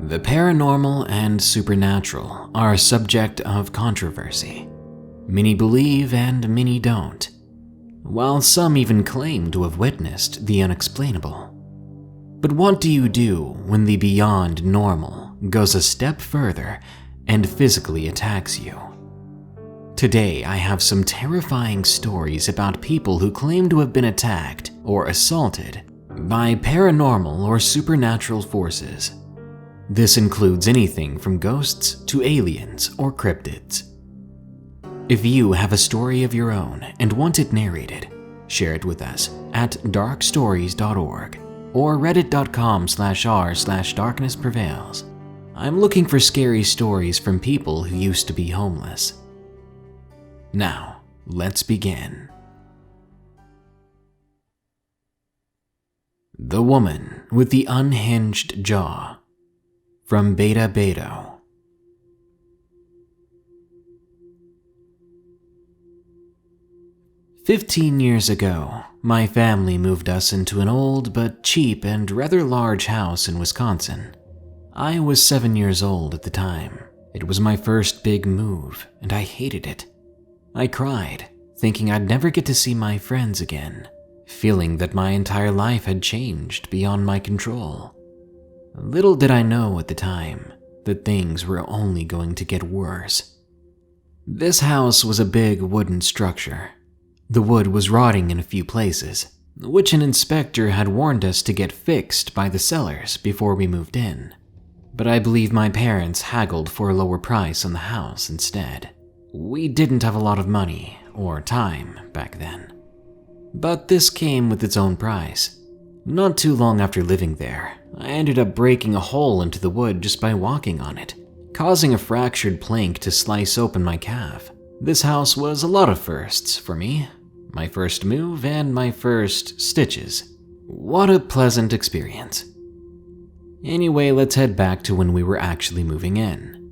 The paranormal and supernatural are a subject of controversy. Many believe and many don't, while some even claim to have witnessed the unexplainable. But what do you do when the beyond normal goes a step further and physically attacks you? Today, I have some terrifying stories about people who claim to have been attacked or assaulted by paranormal or supernatural forces. This includes anything from ghosts to aliens or cryptids. If you have a story of your own and want it narrated, share it with us at darkstories.org or reddit.com/r/darknessprevails. I'm looking for scary stories from people who used to be homeless. Now, let's begin. The Woman with the Unhinged Jaw, from Betabeto. "15 years ago, my family moved us into an old but cheap and rather large house in Wisconsin. I was 7 years old at the time. It was my first big move, and I hated it. I cried, thinking I'd never get to see my friends again, feeling that my entire life had changed beyond my control. Little did I know at the time that things were only going to get worse. This house was a big wooden structure. The wood was rotting in a few places, which an inspector had warned us to get fixed by the sellers before we moved in. But I believe my parents haggled for a lower price on the house instead. We didn't have a lot of money or time back then. But this came with its own price. Not too long after living there, I ended up breaking a hole into the wood just by walking on it, causing a fractured plank to slice open my calf. This house was a lot of firsts for me. My first move and my first stitches. What a pleasant experience. Anyway, let's head back to when we were actually moving in.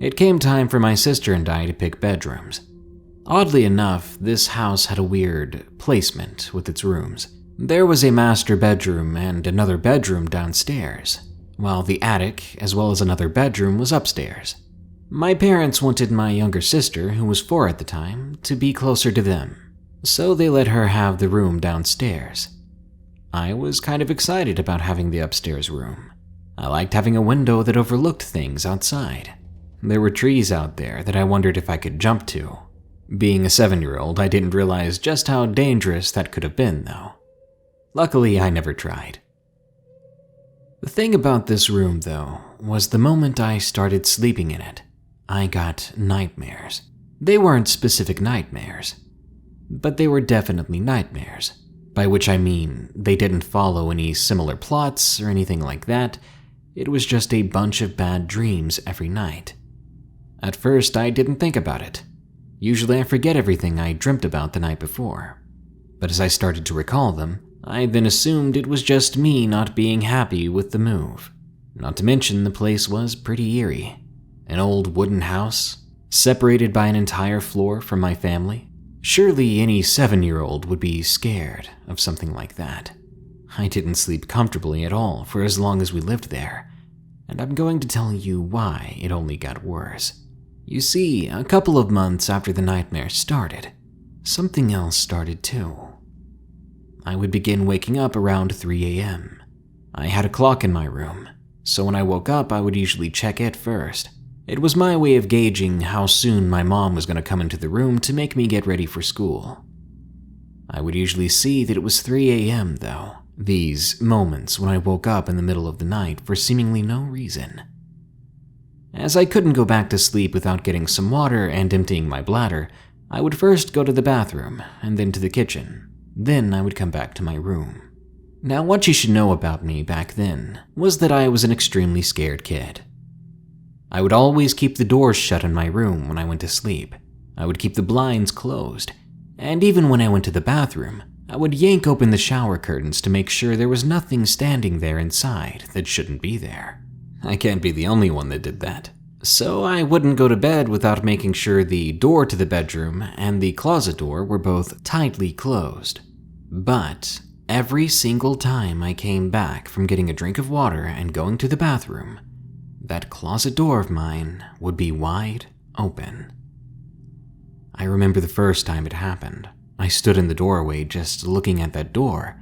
It came time for my sister and I to pick bedrooms. Oddly enough, this house had a weird placement with its rooms. There was a master bedroom and another bedroom downstairs, while the attic, as well as another bedroom, was upstairs. My parents wanted my younger sister, who was 4 at the time, to be closer to them, so they let her have the room downstairs. I was kind of excited about having the upstairs room. I liked having a window that overlooked things outside. There were trees out there that I wondered if I could jump to. Being a 7-year-old, I didn't realize just how dangerous that could have been, though. Luckily, I never tried. The thing about this room, though, was the moment I started sleeping in it, I got nightmares. They weren't specific nightmares, but they were definitely nightmares, by which I mean they didn't follow any similar plots or anything like that. It was just a bunch of bad dreams every night. At first, I didn't think about it. Usually I forget everything I dreamt about the night before. But as I started to recall them, I then assumed it was just me not being happy with the move. Not to mention the place was pretty eerie. An old wooden house, separated by an entire floor from my family. Surely any 7-year-old would be scared of something like that. I didn't sleep comfortably at all for as long as we lived there, and I'm going to tell you why it only got worse. You see, a couple of months after the nightmare started, something else started too. I would begin waking up around 3 a.m. I had a clock in my room, so when I woke up I would usually check it first. It was my way of gauging how soon my mom was going to come into the room to make me get ready for school. I would usually see that it was 3 a.m. though, these moments when I woke up in the middle of the night for seemingly no reason. As I couldn't go back to sleep without getting some water and emptying my bladder, I would first go to the bathroom and then to the kitchen. Then I would come back to my room. Now, what you should know about me back then was that I was an extremely scared kid. I would always keep the doors shut in my room when I went to sleep. I would keep the blinds closed, and even when I went to the bathroom, I would yank open the shower curtains to make sure there was nothing standing there inside that shouldn't be there. I can't be the only one that did that. So I wouldn't go to bed without making sure the door to the bedroom and the closet door were both tightly closed. But every single time I came back from getting a drink of water and going to the bathroom, that closet door of mine would be wide open. I remember the first time it happened. I stood in the doorway just looking at that door,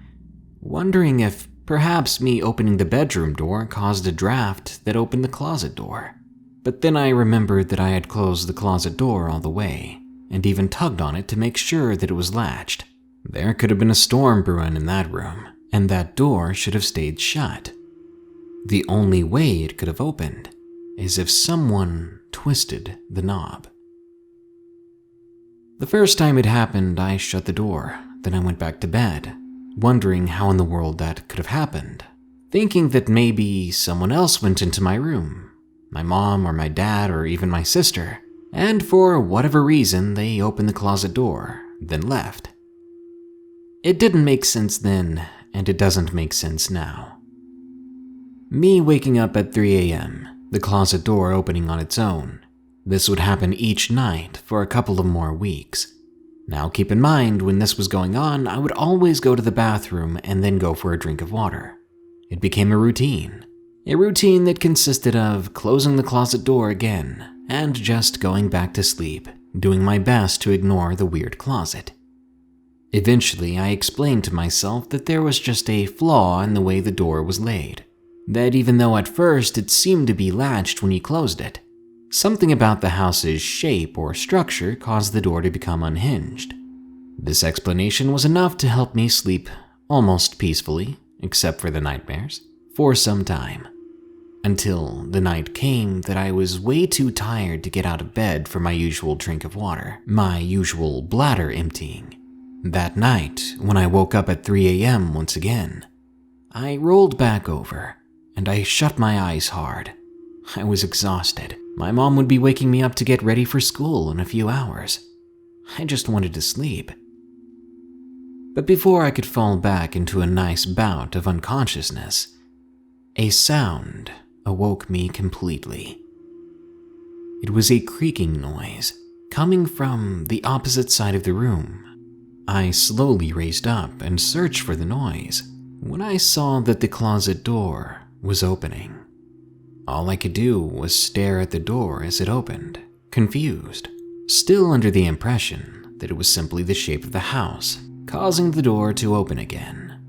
wondering if perhaps me opening the bedroom door caused a draft that opened the closet door. But then I remembered that I had closed the closet door all the way, and even tugged on it to make sure that it was latched. There could have been a storm brewing in that room, and that door should have stayed shut. The only way it could have opened is if someone twisted the knob. The first time it happened, I shut the door, then I went back to bed, wondering how in the world that could have happened, thinking that maybe someone else went into my room, my mom or my dad or even my sister, and for whatever reason they opened the closet door, then left. It didn't make sense then, and it doesn't make sense now. Me waking up at 3 a.m., the closet door opening on its own. This would happen each night for a couple of more weeks. Now keep in mind, when this was going on, I would always go to the bathroom and then go for a drink of water. It became a routine that consisted of closing the closet door again and just going back to sleep, doing my best to ignore the weird closet. Eventually, I explained to myself that there was just a flaw in the way the door was laid, that even though at first it seemed to be latched when you closed it, something about the house's shape or structure caused the door to become unhinged. This explanation was enough to help me sleep almost peacefully, except for the nightmares, for some time. Until the night came that I was way too tired to get out of bed for my usual drink of water, my usual bladder emptying. That night, when I woke up at 3 a.m. once again, I rolled back over and I shut my eyes hard. I was exhausted. My mom would be waking me up to get ready for school in a few hours. I just wanted to sleep. But before I could fall back into a nice bout of unconsciousness, a sound awoke me completely. It was a creaking noise coming from the opposite side of the room. I slowly raised up and searched for the noise when I saw that the closet door was opening. All I could do was stare at the door as it opened, confused, still under the impression that it was simply the shape of the house, causing the door to open again.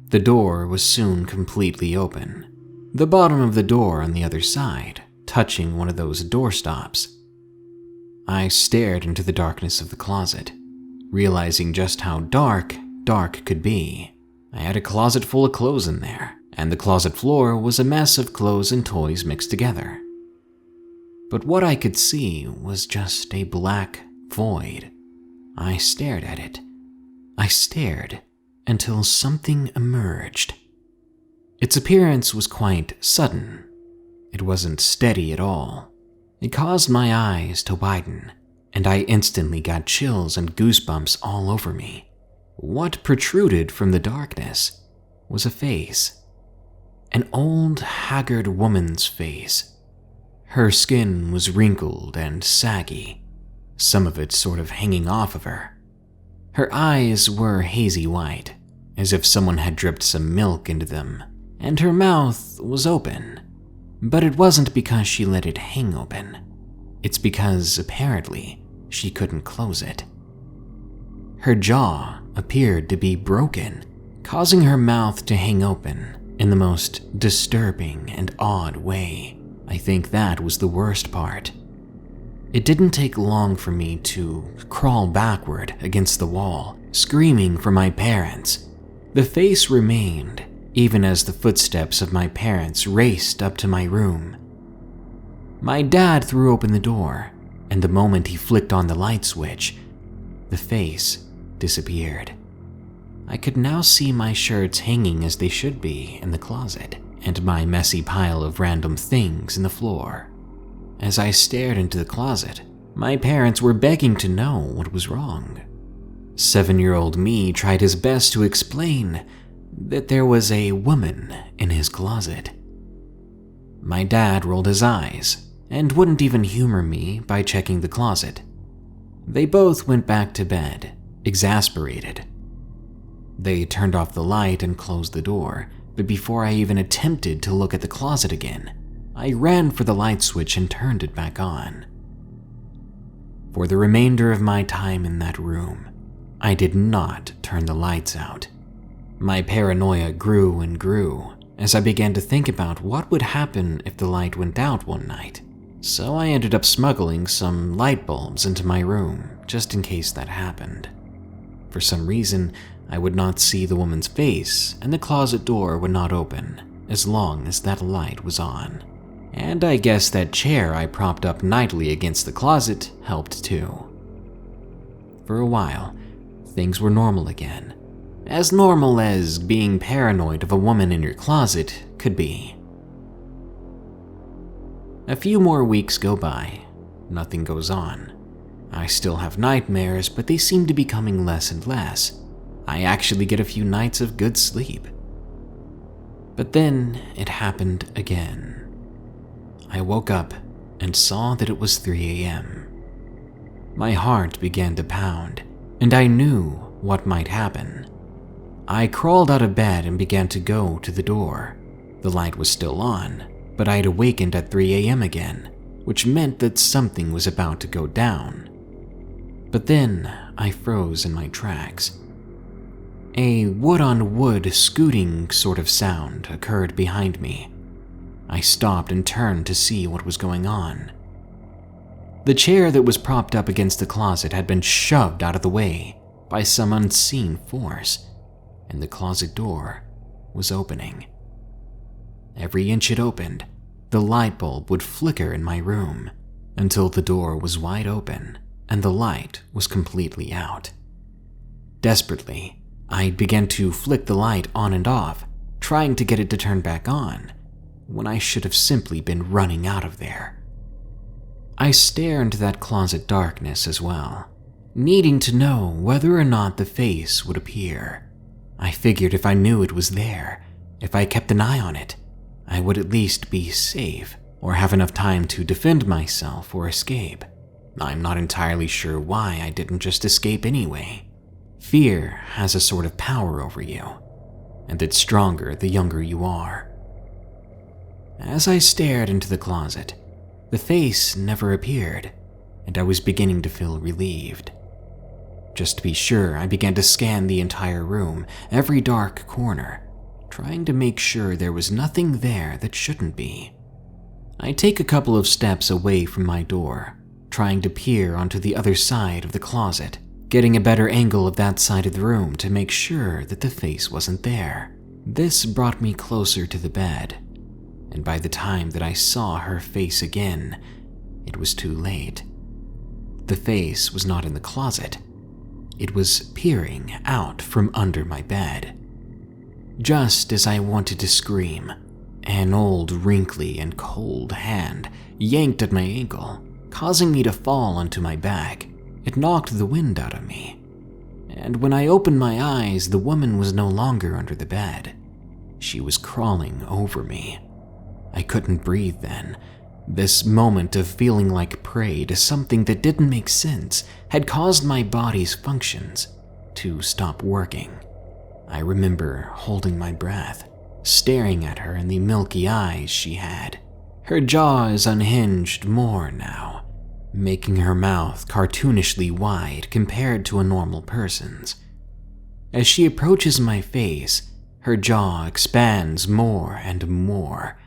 The door was soon completely open, the bottom of the door on the other side touching one of those doorstops. I stared into the darkness of the closet, realizing just how dark could be. I had a closet full of clothes in there, and the closet floor was a mess of clothes and toys mixed together. But what I could see was just a black void. I stared at it. I stared until something emerged. Its appearance was quite sudden. It wasn't steady at all. It caused my eyes to widen, and I instantly got chills and goosebumps all over me. What protruded from the darkness was a face. An old, haggard woman's face. Her skin was wrinkled and saggy, some of it sort of hanging off of her. Her eyes were hazy white, as if someone had dripped some milk into them, and her mouth was open. But it wasn't because she let it hang open. It's because, apparently, she couldn't close it. Her jaw appeared to be broken, causing her mouth to hang open in the most disturbing and odd way. I think that was the worst part. It didn't take long for me to crawl backward against the wall, screaming for my parents. The face remained, even as the footsteps of my parents raced up to my room. My dad threw open the door, and the moment he flicked on the light switch, the face disappeared. I could now see my shirts hanging as they should be in the closet, and my messy pile of random things in the floor. As I stared into the closet, my parents were begging to know what was wrong. 7-year-old me tried his best to explain that there was a woman in his closet. My dad rolled his eyes and wouldn't even humor me by checking the closet. They both went back to bed, exasperated. They turned off the light and closed the door, but before I even attempted to look at the closet again, I ran for the light switch and turned it back on. For the remainder of my time in that room, I did not turn the lights out. My paranoia grew and grew as I began to think about what would happen if the light went out one night. So I ended up smuggling some light bulbs into my room just in case that happened. For some reason, I would not see the woman's face and the closet door would not open as long as that light was on. And I guess that chair I propped up nightly against the closet helped too. For a while, things were normal again. As normal as being paranoid of a woman in your closet could be. A few more weeks go by. Nothing goes on. I still have nightmares, but they seem to be coming less and less. I actually get a few nights of good sleep. But then it happened again. I woke up and saw that it was 3 a.m. My heart began to pound, and I knew what might happen. I crawled out of bed and began to go to the door. The light was still on, but I had awakened at 3 a.m. again, which meant that something was about to go down. But then I froze in my tracks. A wood-on-wood scooting sort of sound occurred behind me. I stopped and turned to see what was going on. The chair that was propped up against the closet had been shoved out of the way by some unseen force, and the closet door was opening. Every inch it opened, the light bulb would flicker in my room until the door was wide open and the light was completely out. Desperately, I began to flick the light on and off, trying to get it to turn back on, when I should have simply been running out of there. I stared into that closet darkness as well, needing to know whether or not the face would appear. I figured if I knew it was there, if I kept an eye on it, I would at least be safe or have enough time to defend myself or escape. I'm not entirely sure why I didn't just escape anyway. Fear has a sort of power over you, and it's stronger the younger you are. As I stared into the closet, the face never appeared, and I was beginning to feel relieved. Just to be sure, I began to scan the entire room, every dark corner, trying to make sure there was nothing there that shouldn't be. I take a couple of steps away from my door, trying to peer onto the other side of the closet, getting a better angle of that side of the room to make sure that the face wasn't there. This brought me closer to the bed, and by the time that I saw her face again, it was too late. The face was not in the closet. It was peering out from under my bed. Just as I wanted to scream, an old, wrinkly, and cold hand yanked at my ankle, causing me to fall onto my back. It knocked the wind out of me. And when I opened my eyes, the woman was no longer under the bed. She was crawling over me. I couldn't breathe then. This moment of feeling like prey to something that didn't make sense had caused my body's functions to stop working. I remember holding my breath, staring at her in the milky eyes she had. Her jaw is unhinged more now, making her mouth cartoonishly wide compared to a normal person's. As she approaches my face, her jaw expands more and more,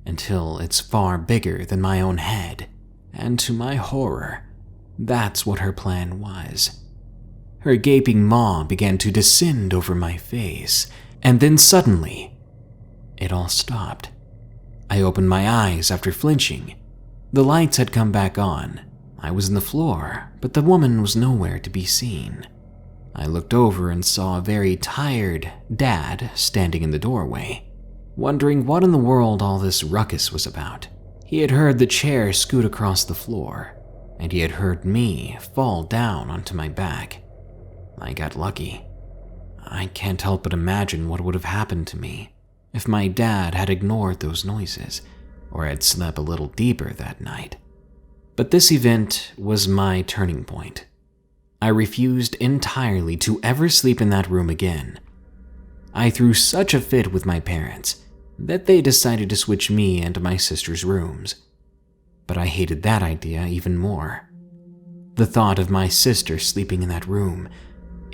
until it's far bigger than my own head, and to my horror, that's what her plan was. Her gaping maw began to descend over my face, and then suddenly, it all stopped. I opened my eyes after flinching. The lights had come back on. I was on the floor, but the woman was nowhere to be seen. I looked over and saw a very tired dad standing in the doorway, wondering what in the world all this ruckus was about. He had heard the chair scoot across the floor, and he had heard me fall down onto my back. I got lucky. I can't help but imagine what would have happened to me if my dad had ignored those noises or had slept a little deeper that night. But this event was my turning point. I refused entirely to ever sleep in that room again. I threw such a fit with my parents that they decided to switch me and my sister's rooms. But I hated that idea even more. The thought of my sister sleeping in that room,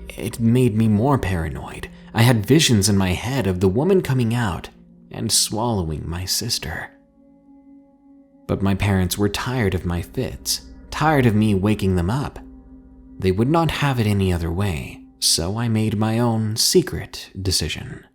it made me more paranoid. I had visions in my head of the woman coming out and swallowing my sister. But my parents were tired of my fits, tired of me waking them up. They would not have it any other way, so I made my own secret decision.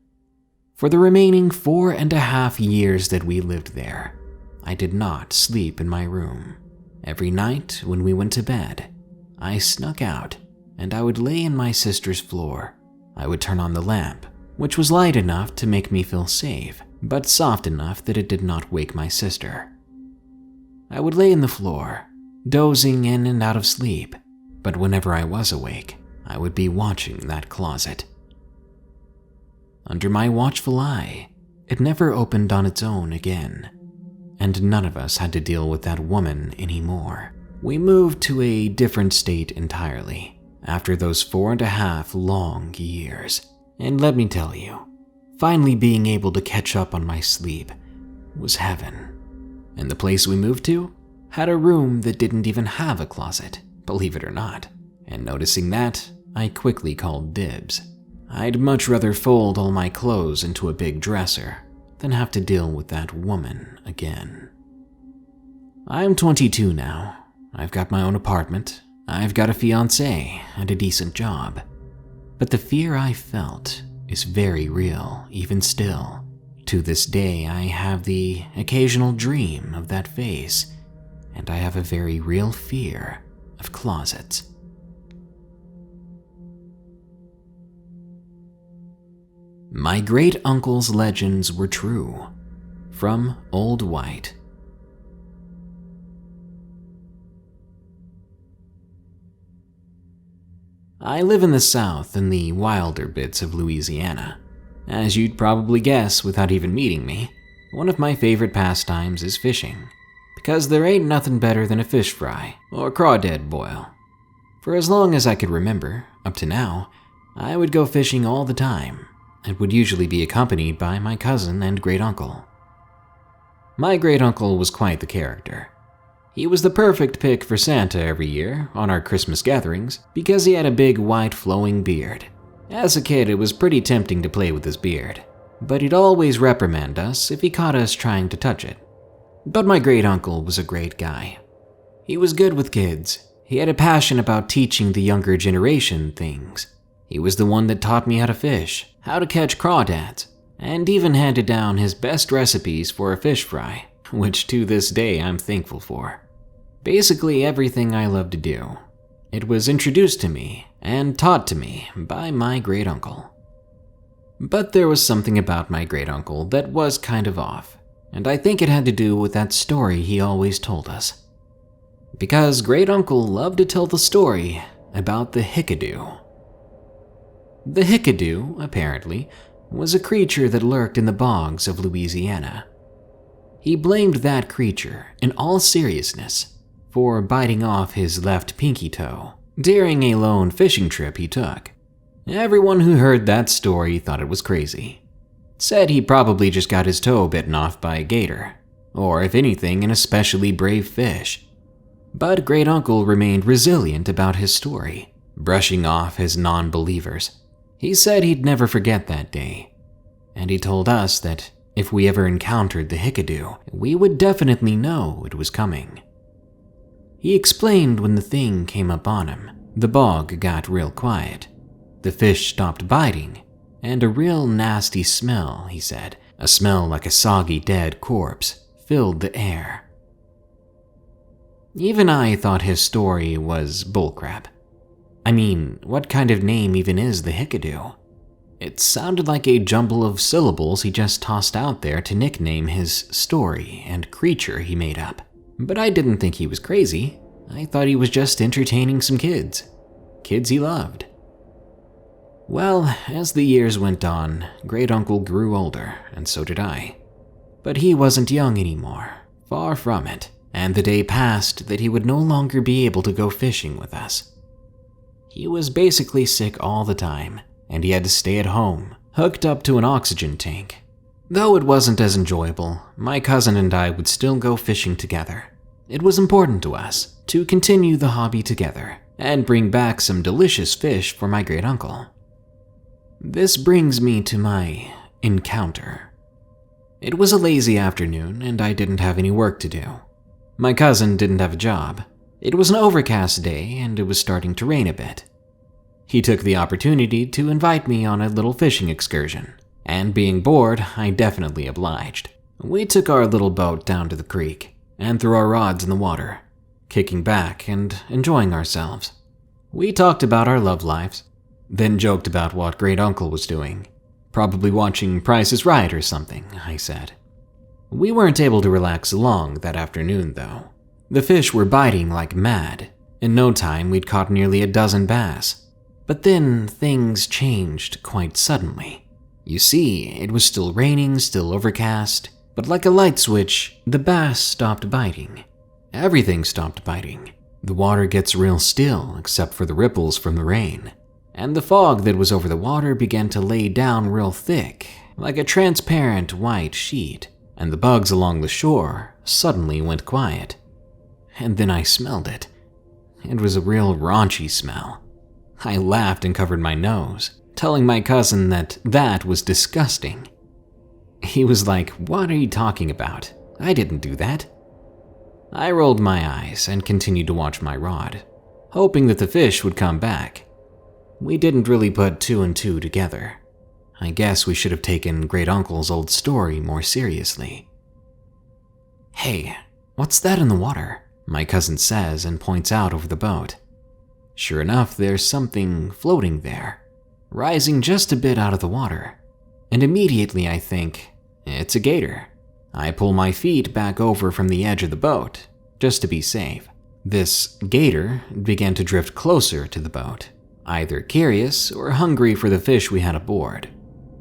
For the remaining 4.5 years that we lived there, I did not sleep in my room. Every night when we went to bed, I snuck out and I would lay in my sister's floor. I would turn on the lamp, which was light enough to make me feel safe, but soft enough that it did not wake my sister. I would lay in the floor, dozing in and out of sleep, but whenever I was awake, I would be watching that closet. Under my watchful eye, it never opened on its own again, and none of us had to deal with that woman anymore. We moved to a different state entirely after those 4.5 long years, and let me tell you, finally being able to catch up on my sleep was heaven. And the place we moved to had a room that didn't even have a closet, believe it or not. And noticing that, I quickly called dibs. I'd much rather fold all my clothes into a big dresser than have to deal with that woman again. I'm 22 now. I've got my own apartment. I've got a fiancé and a decent job. But the fear I felt is very real, even still. To this day, I have the occasional dream of that face, and I have a very real fear of closets. My great-uncle's legends were true. From Old White. I live in the South, in the wilder bits of Louisiana. As you'd probably guess without even meeting me, one of my favorite pastimes is fishing, because there ain't nothing better than a fish fry or crawdad boil. For as long as I could remember, up to now, I would go fishing all the time, and would usually be accompanied by my cousin and great-uncle. My great-uncle was quite the character. He was the perfect pick for Santa every year on our Christmas gatherings because he had a big white flowing beard. As a kid, it was pretty tempting to play with his beard, but he'd always reprimand us if he caught us trying to touch it. But my great-uncle was a great guy. He was good with kids. He had a passion about teaching the younger generation things. He was the one that taught me how to fish, how to catch crawdads, and even handed down his best recipes for a fish fry, which to this day I'm thankful for. Basically everything I love to do. It was introduced to me and taught to me by my great-uncle. But there was something about my great-uncle that was kind of off, and I think it had to do with that story he always told us. Because great-uncle loved to tell the story about the hickadoo. The hickadoo, apparently, was a creature that lurked in the bogs of Louisiana. He blamed that creature, in all seriousness, for biting off his left pinky toe during a lone fishing trip he took. Everyone who heard that story thought it was crazy. Said he probably just got his toe bitten off by a gator, or if anything, an especially brave fish. But great-uncle remained resilient about his story, brushing off his non-believers. He said he'd never forget that day, and he told us that if we ever encountered the hickadoo, we would definitely know it was coming. He explained when the thing came up on him, the bog got real quiet. The fish stopped biting, and a real nasty smell, he said, a smell like a soggy dead corpse, filled the air. Even I thought his story was bullcrap. I mean, what kind of name even is the hickadoo? It sounded like a jumble of syllables he just tossed out there to nickname his story and creature he made up. But I didn't think he was crazy. I thought he was just entertaining some kids. Kids he loved. Well, as the years went on, great-uncle grew older, and so did I. But he wasn't young anymore, far from it, and the day passed that he would no longer be able to go fishing with us. He was basically sick all the time, and he had to stay at home, hooked up to an oxygen tank. Though it wasn't as enjoyable, my cousin and I would still go fishing together. It was important to us to continue the hobby together and bring back some delicious fish for my great uncle. This brings me to my encounter. It was a lazy afternoon and I didn't have any work to do. My cousin didn't have a job. It was an overcast day and it was starting to rain a bit. He took the opportunity to invite me on a little fishing excursion, and being bored, I definitely obliged. We took our little boat down to the creek and threw our rods in the water, kicking back and enjoying ourselves. We talked about our love lives, then joked about what great uncle was doing. Probably watching Price is Right or something, I said. We weren't able to relax long that afternoon, though. The fish were biting like mad. In no time, we'd caught nearly a dozen bass. But then things changed quite suddenly. You see, it was still raining, still overcast, but like a light switch, the bass stopped biting. Everything stopped biting. The water gets real still except for the ripples from the rain. And the fog that was over the water began to lay down real thick, like a transparent white sheet, and the bugs along the shore suddenly went quiet. And then I smelled it. It was a real raunchy smell. I laughed and covered my nose, telling my cousin that that was disgusting. He was like, "What are you talking about? I didn't do that." I rolled my eyes and continued to watch my rod, hoping that the fish would come back. We didn't really put two and two together. I guess we should have taken Great Uncle's old story more seriously. "Hey, what's that in the water?" my cousin says and points out over the boat. Sure enough, there's something floating there, rising just a bit out of the water. And immediately I think, it's a gator. I pull my feet back over from the edge of the boat, just to be safe. This gator began to drift closer to the boat, either curious or hungry for the fish we had aboard.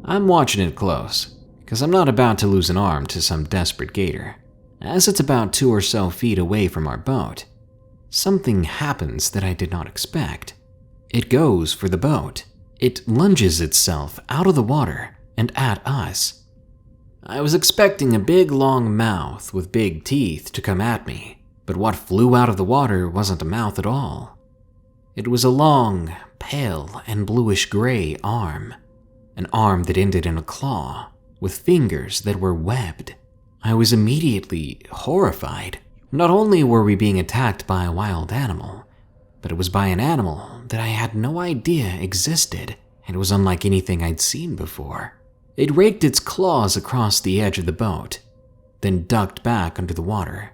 I'm watching it close, because I'm not about to lose an arm to some desperate gator. As it's about 2 or so feet away from our boat, something happens that I did not expect. It goes for the boat. It lunges itself out of the water and at us. I was expecting a big long mouth with big teeth to come at me, but what flew out of the water wasn't a mouth at all. It was a long, pale, and bluish-gray arm. An arm that ended in a claw, with fingers that were webbed. I was immediately horrified. Not only were we being attacked by a wild animal, but it was by an animal that I had no idea existed, and was unlike anything I'd seen before. It raked its claws across the edge of the boat, then ducked back under the water,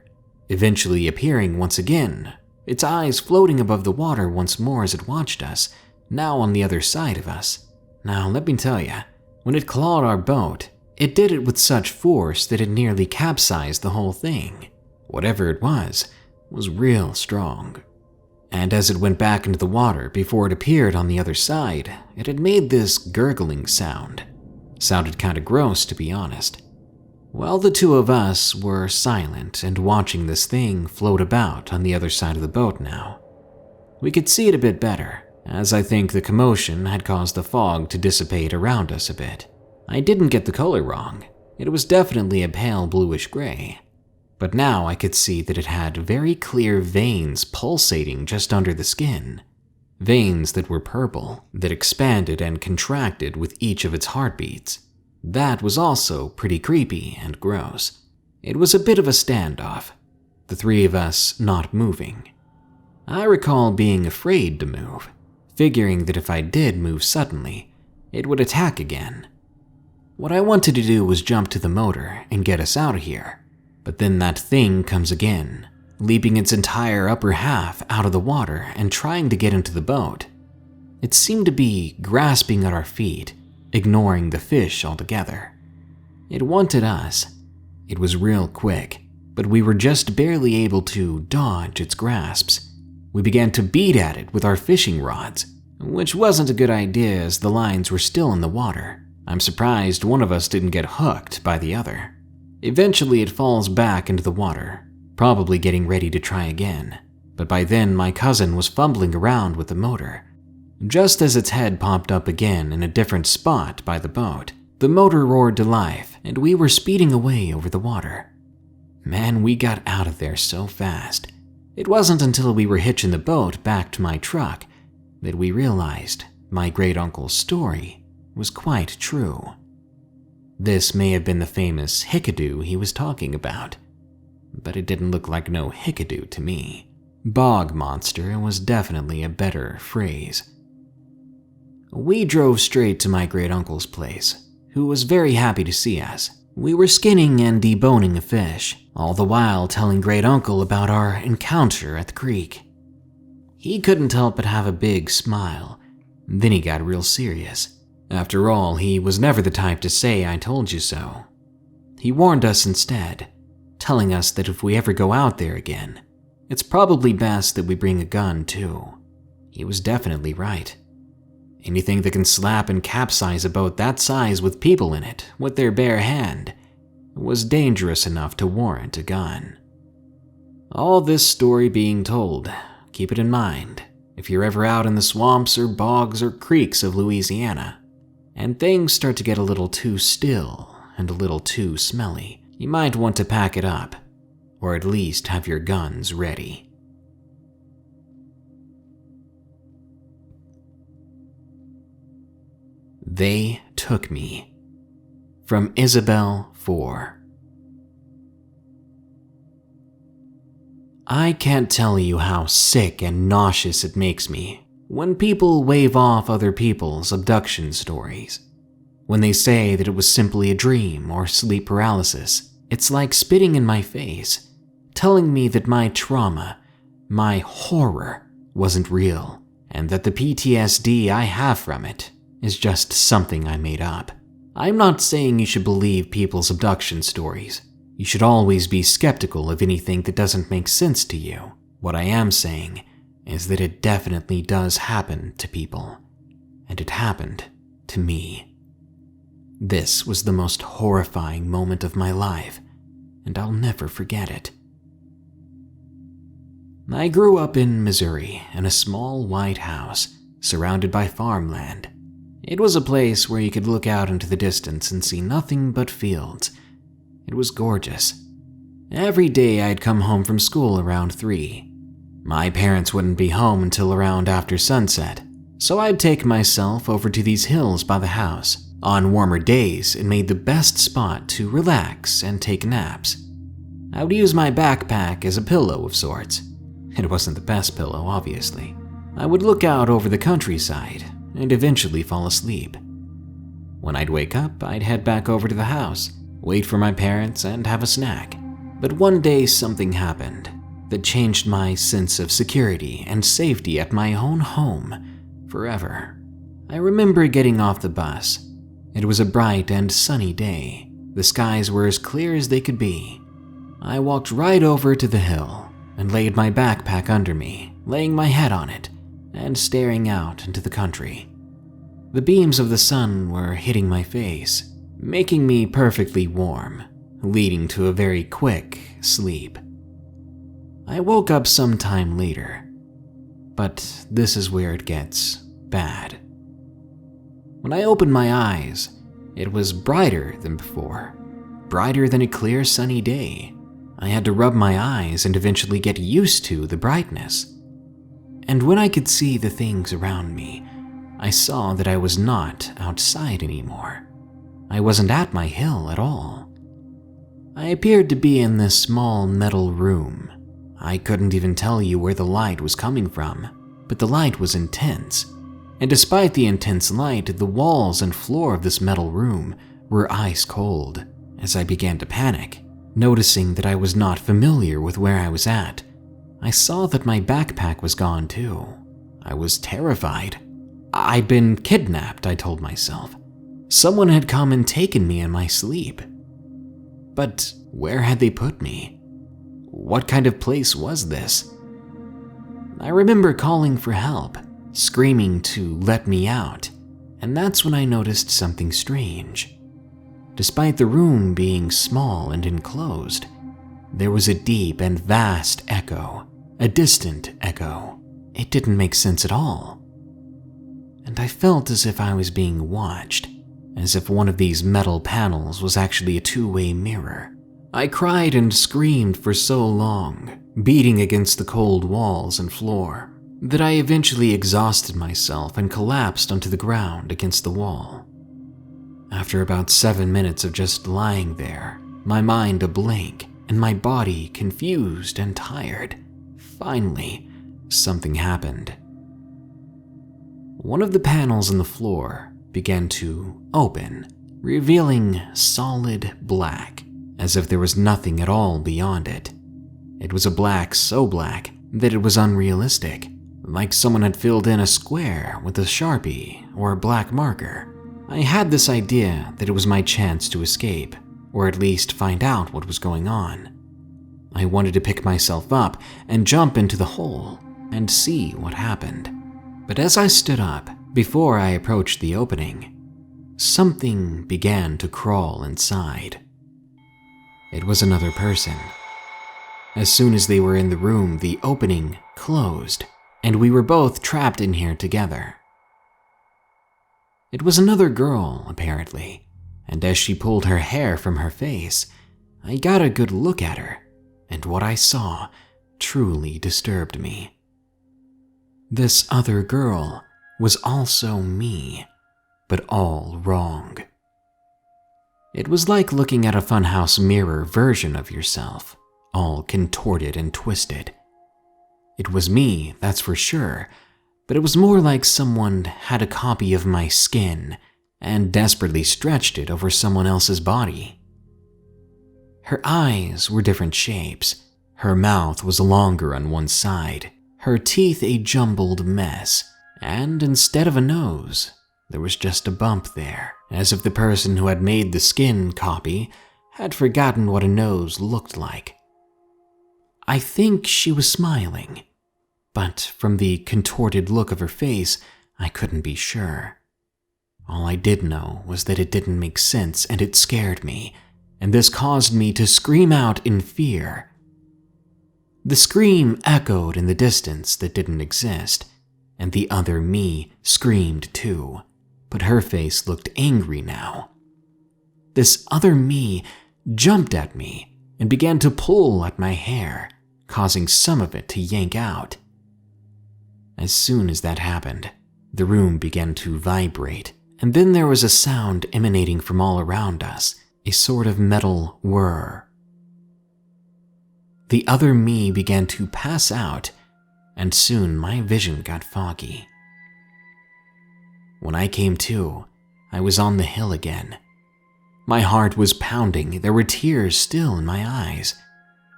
eventually appearing once again, its eyes floating above the water once more as it watched us, now on the other side of us. Now, let me tell you, when it clawed our boat, it did it with such force that it nearly capsized the whole thing. Whatever it was real strong. And as it went back into the water before it appeared on the other side, it had made this gurgling sound. Sounded kinda gross, to be honest. Well, the two of us were silent and watching this thing float about on the other side of the boat now. We could see it a bit better, as I think the commotion had caused the fog to dissipate around us a bit. I didn't get the color wrong. It was definitely a pale bluish-gray. But now I could see that it had very clear veins pulsating just under the skin. Veins that were purple, that expanded and contracted with each of its heartbeats. That was also pretty creepy and gross. It was a bit of a standoff, the three of us not moving. I recall being afraid to move, figuring that if I did move suddenly, it would attack again. What I wanted to do was jump to the motor and get us out of here. But then that thing comes again, leaping its entire upper half out of the water and trying to get into the boat. It seemed to be grasping at our feet, ignoring the fish altogether. It wanted us. It was real quick, but we were just barely able to dodge its grasps. We began to beat at it with our fishing rods, which wasn't a good idea as the lines were still in the water. I'm surprised one of us didn't get hooked by the other. Eventually it falls back into the water, probably getting ready to try again. But by then my cousin was fumbling around with the motor. Just as its head popped up again in a different spot by the boat, The motor roared to life, and we were speeding away over the water. Man, we got out of there so fast. It wasn't until we were hitching the boat back to my truck that we realized my great-uncle's story was quite true. This may have been the famous hickadoo he was talking about, but it didn't look like no hickadoo to me. Bog monster was definitely a better phrase. We drove straight to my great-uncle's place, who was very happy to see us. We were skinning and deboning a fish, all the while telling great-uncle about our encounter at the creek. He couldn't help but have a big smile. Then he got real serious. After all, he was never the type to say, "I told you so." He warned us instead, telling us that if we ever go out there again, it's probably best that we bring a gun too. He was definitely right. Anything that can slap and capsize a boat that size with people in it with their bare hand was dangerous enough to warrant a gun. All this story being told, keep it in mind if you're ever out in the swamps or bogs or creeks of Louisiana, and things start to get a little too still and a little too smelly, you might want to pack it up, or at least have your guns ready. They Took Me, from Isabel 4. I can't tell you how sick and nauseous it makes me when people wave off other people's abduction stories. When they say that it was simply a dream or sleep paralysis, it's like spitting in my face, telling me that my trauma, my horror, wasn't real, and that the PTSD I have from it is just something I made up. I'm not saying you should believe people's abduction stories. You should always be skeptical of anything that doesn't make sense to you. What I am saying is that it definitely does happen to people, and it happened to me. This was the most horrifying moment of my life, and I'll never forget it. I grew up in Missouri in a small white house surrounded by farmland. It was a place where you could look out into the distance and see nothing but fields. It was gorgeous. Every day I'd come home from school around 3. My parents wouldn't be home until around after sunset, so I'd take myself over to these hills by the house. On warmer days, it made the best spot to relax and take naps. I would use my backpack as a pillow of sorts. It wasn't the best pillow, obviously. I would look out over the countryside and eventually fall asleep. When I'd wake up, I'd head back over to the house, wait for my parents, and have a snack. But one day something happened that changed my sense of security and safety at my own home forever. I remember getting off the bus. It was a bright and sunny day. The skies were as clear as they could be. I walked right over to the hill and laid my backpack under me, laying my head on it and staring out into the country. The beams of the sun were hitting my face, making me perfectly warm, leading to a very quick sleep. I woke up some time later, but this is where it gets bad. When I opened my eyes, it was brighter than before, brighter than a clear sunny day. I had to rub my eyes and eventually get used to the brightness. And when I could see the things around me, I saw that I was not outside anymore. I wasn't at my hill at all. I appeared to be in this small metal room. I couldn't even tell you where the light was coming from, but the light was intense. And despite the intense light, the walls and floor of this metal room were ice cold. As I began to panic, noticing that I was not familiar with where I was at, I saw that my backpack was gone too. I was terrified. I'd been kidnapped, I told myself. Someone had come and taken me in my sleep. But where had they put me? What kind of place was this? I remember calling for help, screaming to let me out, and that's when I noticed something strange. Despite the room being small and enclosed, there was a deep and vast echo, a distant echo. It didn't make sense at all. And I felt as if I was being watched, as if one of these metal panels was actually a two-way mirror. I cried and screamed for so long, beating against the cold walls and floor, that I eventually exhausted myself and collapsed onto the ground against the wall. After about 7 minutes of just lying there, my mind a blank and my body confused and tired, finally, something happened. One of the panels in the floor began to open, revealing solid black, as if there was nothing at all beyond it. It was a black so black that it was unrealistic, like someone had filled in a square with a Sharpie or a black marker. I had this idea that it was my chance to escape, or at least find out what was going on. I wanted to pick myself up and jump into the hole and see what happened. But as I stood up, before I approached the opening, something began to crawl inside. It was another person. As soon as they were in the room, the opening closed, and we were both trapped in here together. It was another girl, apparently, and as she pulled her hair from her face, I got a good look at her, and what I saw truly disturbed me. This other girl was also me, but all wrong. It was like looking at a funhouse mirror version of yourself, all contorted and twisted. It was me, that's for sure, but it was more like someone had a copy of my skin and desperately stretched it over someone else's body. Her eyes were different shapes, her mouth was longer on one side, her teeth a jumbled mess, and instead of a nose, there was just a bump there, as if the person who had made the skin copy had forgotten what a nose looked like. I think she was smiling, but from the contorted look of her face, I couldn't be sure. All I did know was that it didn't make sense and it scared me, and this caused me to scream out in fear. The scream echoed in the distance that didn't exist, and the other me screamed too, but her face looked angry now. This other me jumped at me and began to pull at my hair, causing some of it to yank out. As soon as that happened, the room began to vibrate, and then there was a sound emanating from all around us, a sort of metal whir. The other me began to pass out, and soon my vision got foggy. When I came to, I was on the hill again. My heart was pounding, there were tears still in my eyes.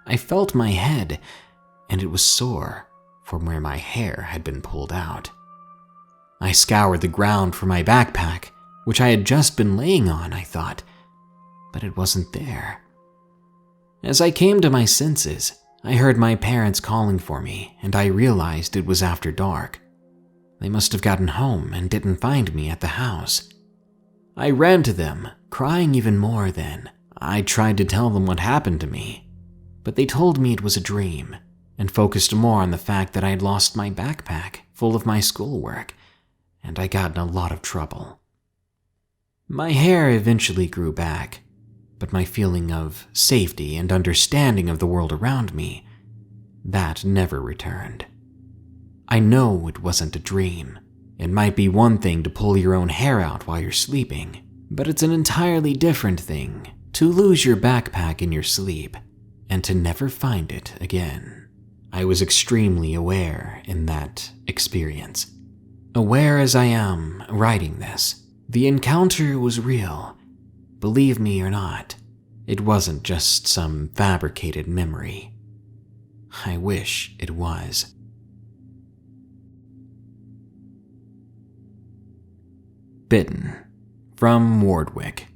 I felt my head, and it was sore from where my hair had been pulled out. I scoured the ground for my backpack, which I had just been laying on, I thought, but it wasn't there. As I came to my senses, I heard my parents calling for me, and I realized it was after dark. They must have gotten home and didn't find me at the house. I ran to them, crying even more then. I tried to tell them what happened to me, but they told me it was a dream, and focused more on the fact that I had lost my backpack full of my schoolwork, and I got in a lot of trouble. My hair eventually grew back, but my feeling of safety and understanding of the world around me, that never returned. I know it wasn't a dream. It might be one thing to pull your own hair out while you're sleeping, but it's an entirely different thing to lose your backpack in your sleep and to never find it again. I was extremely aware in that experience. Aware as I am writing this, the encounter was real. Believe me or not, it wasn't just some fabricated memory. I wish it was. Bitten, from Wardwick.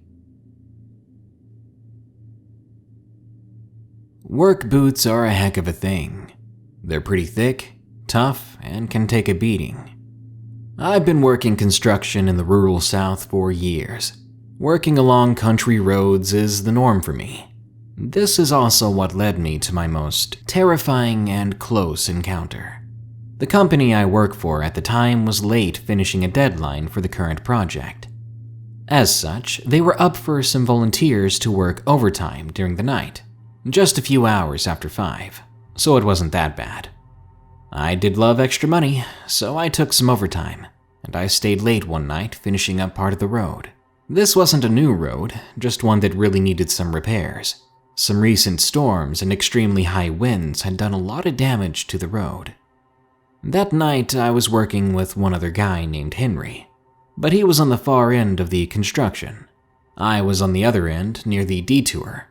Work boots are a heck of a thing. They're pretty thick, tough, and can take a beating. I've been working construction in the rural South for years. Working along country roads is the norm for me. This is also what led me to my most terrifying and close encounter. The company I work for at the time was late finishing a deadline for the current project. As such, they were up for some volunteers to work overtime during the night, just a few hours after 5, so it wasn't that bad. I did love extra money, so I took some overtime, and I stayed late one night finishing up part of the road. This wasn't a new road, just one that really needed some repairs. Some recent storms and extremely high winds had done a lot of damage to the road. That night, I was working with one other guy named Henry, but he was on the far end of the construction. I was on the other end, near the detour.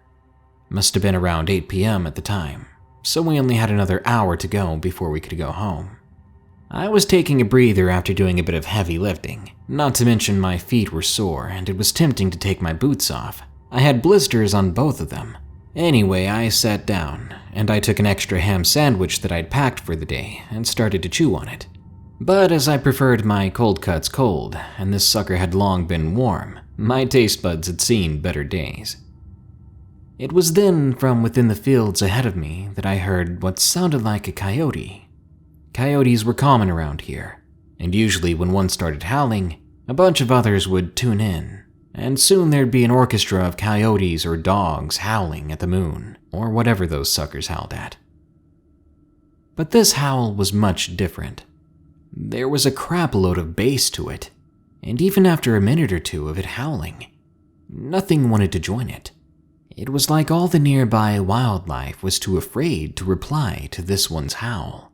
Must have been around 8 p.m. at the time, so we only had another hour to go before we could go home. I was taking a breather after doing a bit of heavy lifting, not to mention my feet were sore and it was tempting to take my boots off. I had blisters on both of them. Anyway, I sat down, and I took an extra ham sandwich that I'd packed for the day and started to chew on it. But as I preferred my cold cuts cold, and this sucker had long been warm, my taste buds had seen better days. It was then from within the fields ahead of me that I heard what sounded like a coyote. Coyotes were common around here, and usually when one started howling, a bunch of others would tune in, and soon there'd be an orchestra of coyotes or dogs howling at the moon, or whatever those suckers howled at. But this howl was much different. There was a crapload of bass to it, and even after a minute or two of it howling, nothing wanted to join it. It was like all the nearby wildlife was too afraid to reply to this one's howl.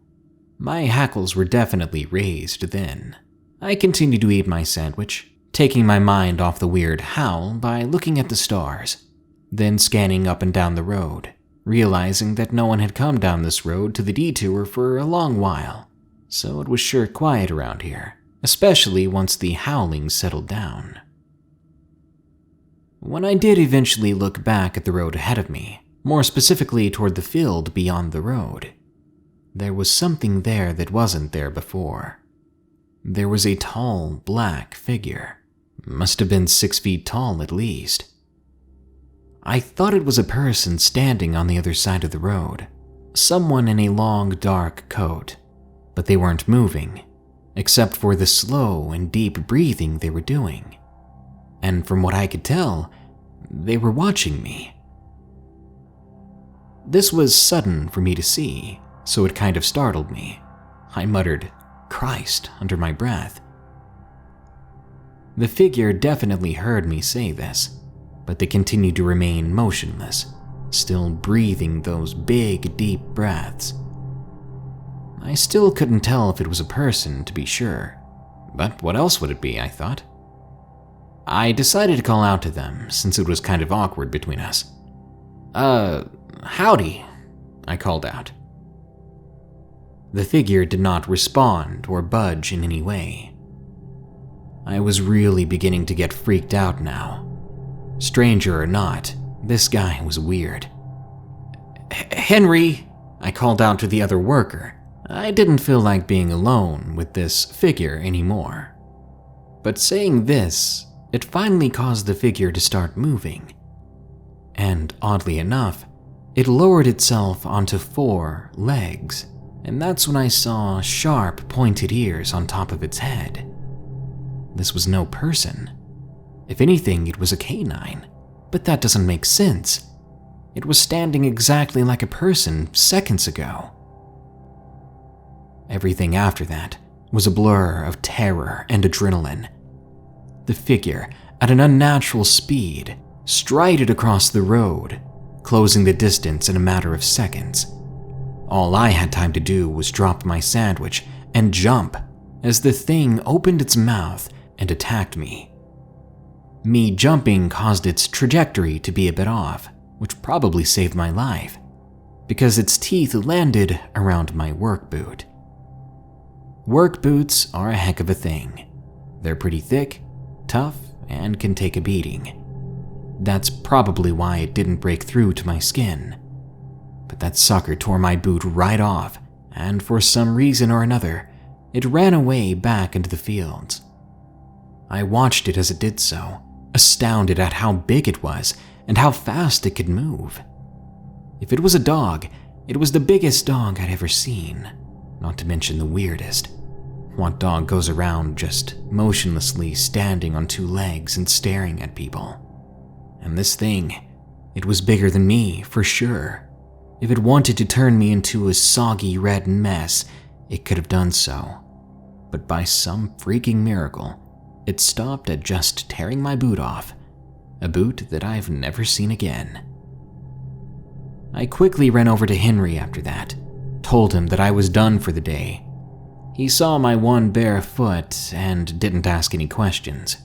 My hackles were definitely raised then. I continued to eat my sandwich, taking my mind off the weird howl by looking at the stars, then scanning up and down the road, realizing that no one had come down this road to the detour for a long while, so it was sure quiet around here, especially once the howling settled down. When I did eventually look back at the road ahead of me, more specifically toward the field beyond the road, there was something there that wasn't there before. There was a tall, black figure. Must have been 6 feet tall at least. I thought it was a person standing on the other side of the road, someone in a long, dark coat, but they weren't moving, except for the slow and deep breathing they were doing. And from what I could tell, they were watching me. This was sudden for me to see, so it kind of startled me. I muttered, "Christ," under my breath. The figure definitely heard me say this, but they continued to remain motionless, still breathing those big, deep breaths. I still couldn't tell if it was a person, to be sure, but what else would it be, I thought. I decided to call out to them, since it was kind of awkward between us. Howdy," I called out. The figure did not respond or budge in any way. I was really beginning to get freaked out now. Stranger or not, this guy was weird. "Henry," I called out to the other worker. I didn't feel like being alone with this figure anymore. But saying this, it finally caused the figure to start moving. And oddly enough, it lowered itself onto 4 legs, and that's when I saw sharp, pointed ears on top of its head. This was no person. If anything, it was a canine, but that doesn't make sense. It was standing exactly like a person seconds ago. Everything after that was a blur of terror and adrenaline. The figure, at an unnatural speed, strided across the road, closing the distance in a matter of seconds. All I had time to do was drop my sandwich and jump as the thing opened its mouth and attacked me. Me jumping caused its trajectory to be a bit off, which probably saved my life, because its teeth landed around my work boot. Work boots are a heck of a thing. They're pretty thick, tough, and can take a beating. That's probably why it didn't break through to my skin. But that sucker tore my boot right off, and for some reason or another, it ran away back into the fields. I watched it as it did so, astounded at how big it was and how fast it could move. If it was a dog, it was the biggest dog I'd ever seen, not to mention the weirdest. what dog goes around just motionlessly standing on two legs and staring at people? And this thing, it was bigger than me, for sure. If it wanted to turn me into a soggy red mess, it could have done so. But by some freaking miracle, it stopped at just tearing my boot off, a boot that I've never seen again. I quickly ran over to Henry after that, told him that I was done for the day. He saw my one bare foot and didn't ask any questions.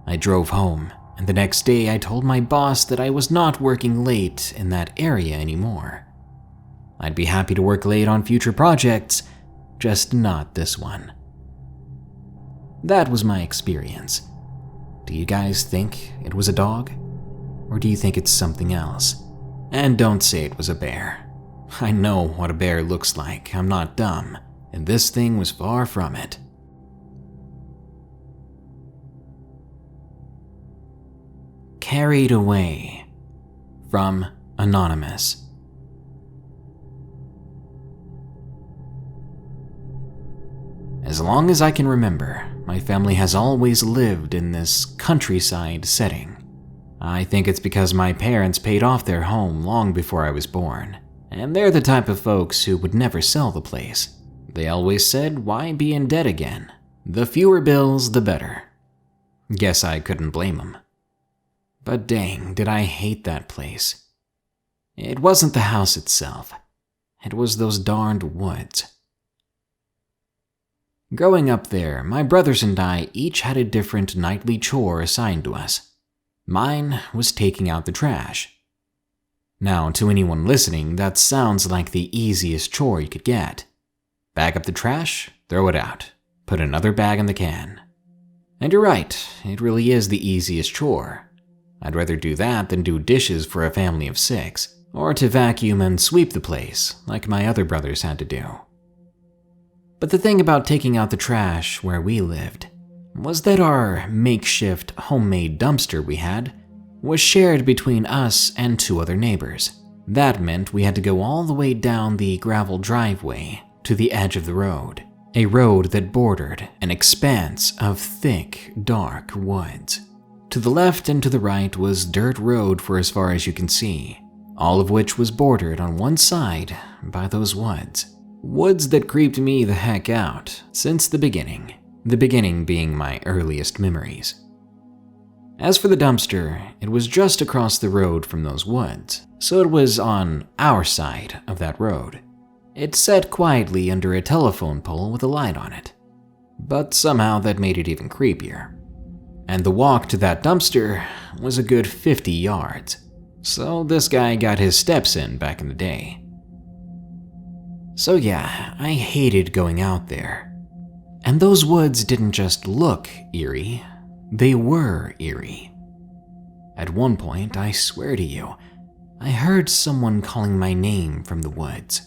I drove home, and the next day I told my boss that I was not working late in that area anymore. I'd be happy to work late on future projects, just not this one. That was my experience. Do you guys think it was a dog? Or do you think it's something else? And don't say it was a bear. I know what a bear looks like, I'm not dumb, and this thing was far from it. Carried Away, from Anonymous. As long as I can remember, my family has always lived in this countryside setting. I think it's because my parents paid off their home long before I was born, and they're the type of folks who would never sell the place. They always said, why be in debt again? The fewer bills, the better. Guess I couldn't blame them. But dang, did I hate that place. It wasn't the house itself. It was those darned woods. Growing up there, my brothers and I each had a different nightly chore assigned to us. Mine was taking out the trash. Now, to anyone listening, that sounds like the easiest chore you could get. Bag up the trash, throw it out, put another bag in the can. And you're right, it really is the easiest chore. I'd rather do that than do dishes for a family of 6, or to vacuum and sweep the place like my other brothers had to do. But the thing about taking out the trash where we lived was that our makeshift homemade dumpster we had was shared between us and 2 other neighbors. That meant we had to go all the way down the gravel driveway to the edge of the road, a road that bordered an expanse of thick, dark woods. To the left and to the right was dirt road for as far as you can see, all of which was bordered on one side by those woods. Woods that creeped me the heck out since the beginning being my earliest memories. As for the dumpster, it was just across the road from those woods, so it was on our side of that road. It sat quietly under a telephone pole with a light on it, but somehow that made it even creepier. And the walk to that dumpster was a good 50 yards, so this guy got his steps in back in the day. So yeah, I hated going out there. And those woods didn't just look eerie, they were eerie. At one point, I swear to you, I heard someone calling my name from the woods.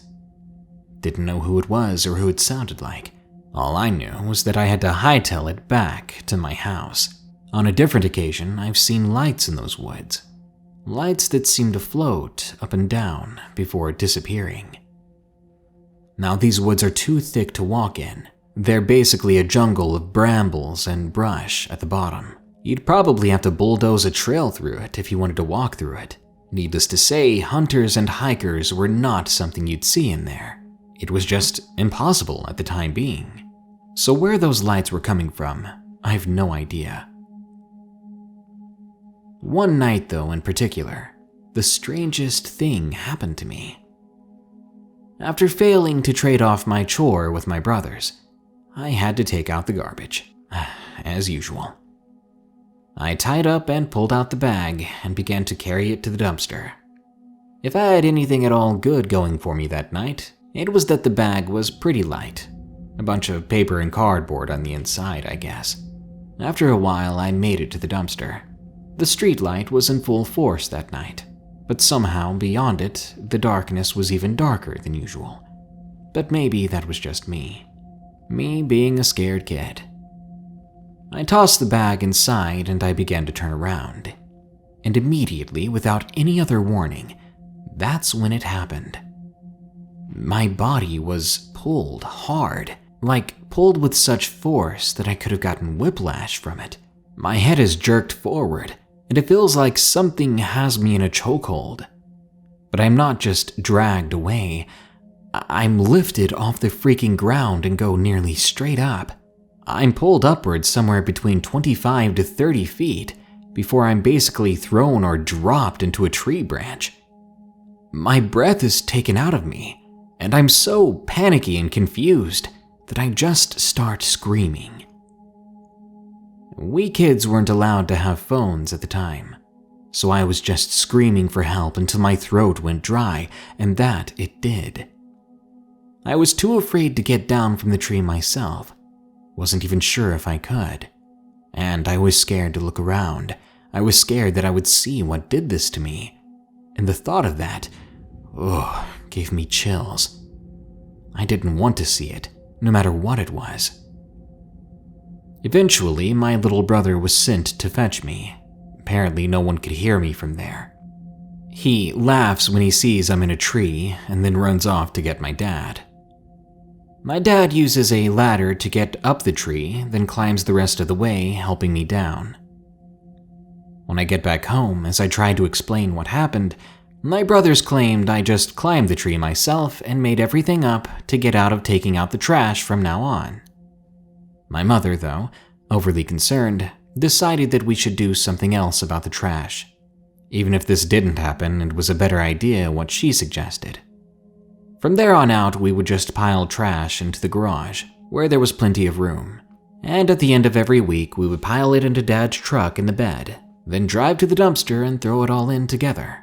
Didn't know who it was or who it sounded like. All I knew was that I had to hightail it back to my house. On a different occasion, I've seen lights in those woods. Lights that seem to float up and down before disappearing. Now these woods are too thick to walk in. They're basically a jungle of brambles and brush at the bottom. You'd probably have to bulldoze a trail through it if you wanted to walk through it. Needless to say, hunters and hikers were not something you'd see in there. It was just impossible at the time being. So where those lights were coming from, I've no idea. One night though in particular, the strangest thing happened to me. After failing to trade off my chore with my brothers, I had to take out the garbage, as usual. I tied up and pulled out the bag and began to carry it to the dumpster. If I had anything at all good going for me that night, it was that the bag was pretty light. A bunch of paper and cardboard on the inside, I guess. After a while, I made it to the dumpster. The streetlight was in full force that night, but somehow beyond it, the darkness was even darker than usual. But maybe that was just me. Me being a scared kid. I tossed the bag inside and I began to turn around. And immediately, without any other warning, that's when it happened. My body was pulled hard, like pulled with such force that I could have gotten whiplash from it. My head is jerked forward, and it feels like something has me in a chokehold. But I'm not just dragged away. I'm lifted off the freaking ground and go nearly straight up. I'm pulled upwards somewhere between 25 to 30 feet before I'm basically thrown or dropped into a tree branch. My breath is taken out of me, and I'm so panicky and confused that I just start screaming. We kids weren't allowed to have phones at the time, so I was just screaming for help until my throat went dry, and that it did. I was too afraid to get down from the tree myself, wasn't even sure if I could, and I was scared to look around. I was scared that I would see what did this to me, and the thought of that, gave me chills. I didn't want to see it, no matter what it was. Eventually, my little brother was sent to fetch me. Apparently, no one could hear me from there. He laughs when he sees I'm in a tree and then runs off to get my dad. My dad uses a ladder to get up the tree, then climbs the rest of the way, helping me down. When I get back home, as I try to explain what happened, my brothers claimed I just climbed the tree myself and made everything up to get out of taking out the trash from now on. My mother, though, overly concerned, decided that we should do something else about the trash, even if this didn't happen and was a better idea what she suggested. From there on out, we would just pile trash into the garage, where there was plenty of room, and at the end of every week, we would pile it into Dad's truck in the bed, then drive to the dumpster and throw it all in together.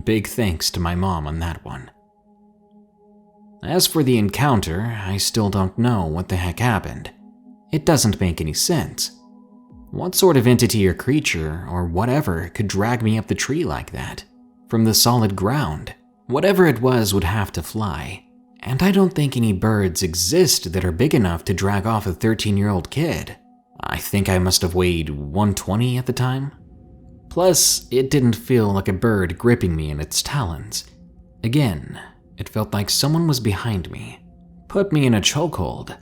Big thanks to my mom on that one. As for the encounter, I still don't know what the heck happened. It doesn't make any sense. What sort of entity or creature or whatever could drag me up the tree like that? From the solid ground? Whatever it was would have to fly. And I don't think any birds exist that are big enough to drag off a 13-year-old kid. I think I must have weighed 120 at the time. Plus, it didn't feel like a bird gripping me in its talons. Again, it felt like someone was behind me, put me in a chokehold,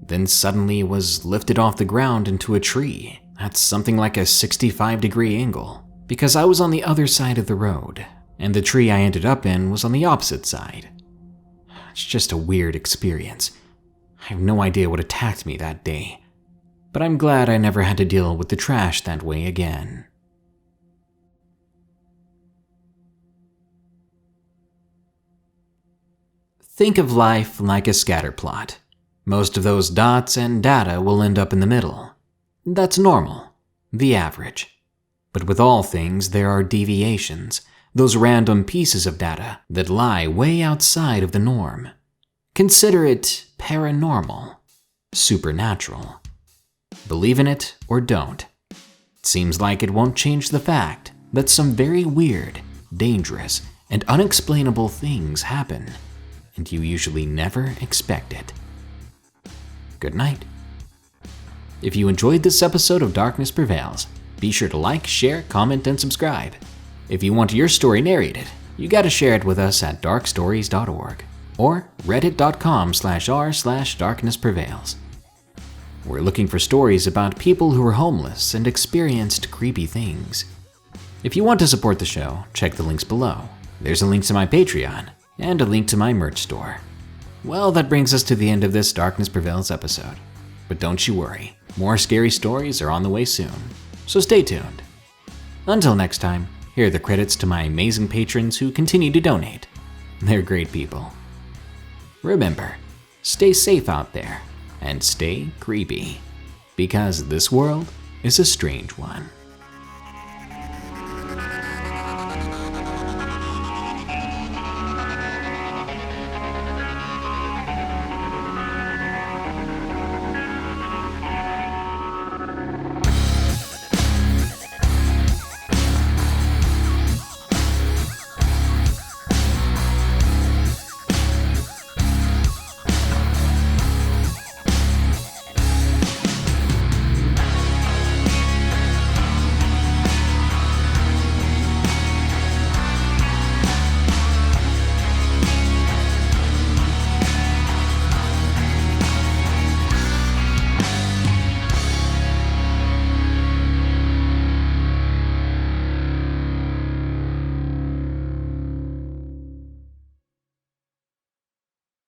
then suddenly was lifted off the ground into a tree at something like a 65-degree angle, because I was on the other side of the road, and the tree I ended up in was on the opposite side. It's just a weird experience. I have no idea what attacked me that day, but I'm glad I never had to deal with the trash that way again. Think of life like a scatter plot. Most of those dots and data will end up in the middle. That's normal, the average. But with all things, there are deviations, those random pieces of data that lie way outside of the norm. Consider it paranormal, supernatural. Believe in it or don't. It seems like it won't change the fact that some very weird, dangerous, and unexplainable things happen, and you usually never expect it. Good night. If you enjoyed this episode of Darkness Prevails, be sure to like, share, comment, and subscribe. If you want your story narrated, you gotta share it with us at darkstories.org or reddit.com/r/darknessprevails. We're looking for stories about people who were homeless and experienced creepy things. If you want to support the show, check the links below. There's a link to my Patreon and a link to my merch store. Well, that brings us to the end of this Darkness Prevails episode. But don't you worry, more scary stories are on the way soon, so stay tuned. Until next time, here are the credits to my amazing patrons who continue to donate. They're great people. Remember, stay safe out there and stay creepy, because this world is a strange one.